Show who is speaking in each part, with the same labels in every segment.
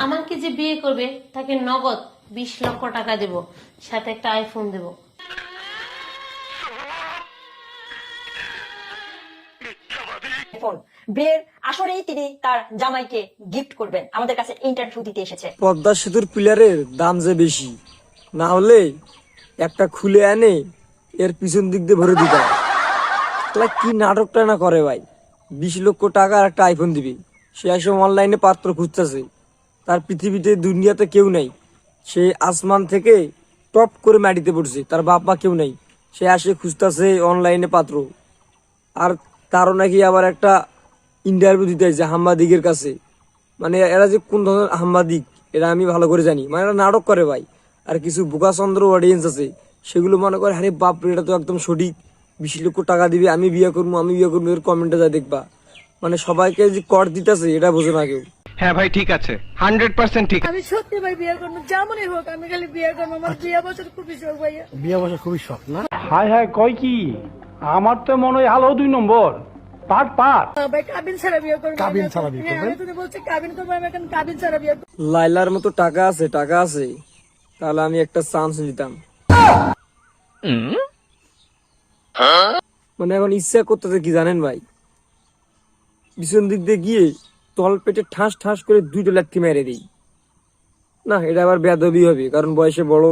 Speaker 1: আমাকে যে বিয়ে করবে তাকে নগদ 20 লক্ষ টাকা দেব, সাথে একটা আইফোন দেব।
Speaker 2: বিয়ের আসরেই তিনি তার জামাইকে গিফট করবেন, আমাদের কাছে ইন্টারভিউ দিতে এসেছে।
Speaker 3: পদ্মা সেতুর পিলারের দাম যে বেশি, না হলে একটা খুলে আনে এর পিছন দিক দিয়ে ভরে দিতাম। তাহলে কি নাটকটা না করে ভাই, 20 লক্ষ টাকা আর একটা আইফোন দিবি। সে আসে অনলাইনে পাত্র খুঁজতেছে, তার পৃথিবীতে দুনিয়াতে কেউ নাই। সে আসমান থেকে টপ করে মাটিতে পড়ছে, তার বাপ মা কেউ নাই। সে আসে খুঁজতেছে অনলাইনে পাত্র, আর তারও নাকি আবার একটা ইন্টারভিউ দিতে আসছে সাংবাদিকের কাছে। মানে এরা যে কোন ধরনের সাংবাদিক এরা আমি ভালো করে জানি, মানে এরা নাটক করে ভাই। আর কিছু বোকাচন্দ্র অডিয়েন্স আছে, সেগুলো মনে করে আরে বাপ রে, এটা তো একদম সঠিক, 20 লক্ষ টাকা দিবে, আমি বিয়ে করবো আমি বিয়ে করবো, এর কমেন্টে যা দেখবা। মানে সবাইকে যে কর দিতেছে এটা বোঝে না কেউ।
Speaker 4: হ্যাঁ ভাই ঠিক আছে, 100% ঠিক।
Speaker 5: আমি সত্যি ভাই বিয়ে করবো, যেমনই হোক আমি খালি বিয়ে করবো। আমার বিয়ে বছর খুবই শখ ভাইয়া।
Speaker 6: বিয়ে বসে খুবই শখ না?
Speaker 7: হায় হায় কয় কি, আমার তো মনে হয় আলো 2 নম্বর পাট পাট।
Speaker 5: ভাই কাবিন ছাড়া বিয়ে করবো।
Speaker 6: কাবিন ছাড়া বিয়ে করবেন?
Speaker 5: আমি তো বলছি কাবিন করবো, আমি এখন কাবিন ছাড়া বিয়ে করবো।
Speaker 3: লাইলার মতো টাকা আছে, টাকা আছে, তাহলে আমি একটা চান্স নিতাম। মানে এখন ইচ্ছা করতেছে কি জানেন ভাই, পিছন দিক দিয়ে গিয়ে তল পেটে ঠাস ঠাস করে 2টা লাথি মেরে দিই। না, এটা আবার বেয়াদবি হবে, কারণ বয়সে বড়,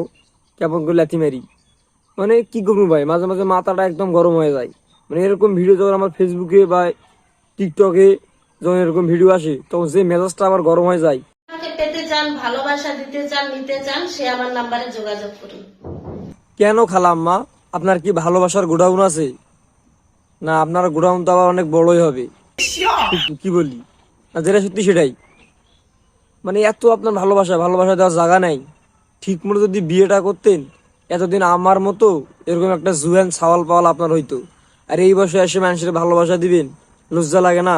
Speaker 3: কেমন করে লাথি মারি। মানে কি করবো ভাই, মাঝে মাঝে মাথাটা একদম গরম হয়ে যায়। মানে এরকম ভিডিও যখন আমার ফেসবুকে বা টিকটকে যখন এরকম ভিডিও আসে, তখন যে মেজাজটা আবার গরম হয়ে যায়।
Speaker 1: আমাকে পেতে চান, ভালোবাসা দিতে চান, নিতে চান, সে আমার নাম্বারে যোগাযোগ করুন।
Speaker 3: কেন খালাম্মা, আপনার কি ভালোবাসার গোডাউন আছে? না, আপনার গোডাউন তো আবার অনেক বড়ই হবে। কি বলি না, যেটা সত্যি সেটাই। মানে এত আপনার ভালোবাসা, ভালোবাসা দেওয়ার জায়গা নাই। ঠিক মতো যদি বিয়েটা করতেন, এতদিন আমার মতো এরকম একটা জুয়ান ছাওয়াল পাওয়াল আপনার হইতো। আর এই বয়সে এসে মানুষের ভালোবাসা দিবেন, লজ্জা লাগে না?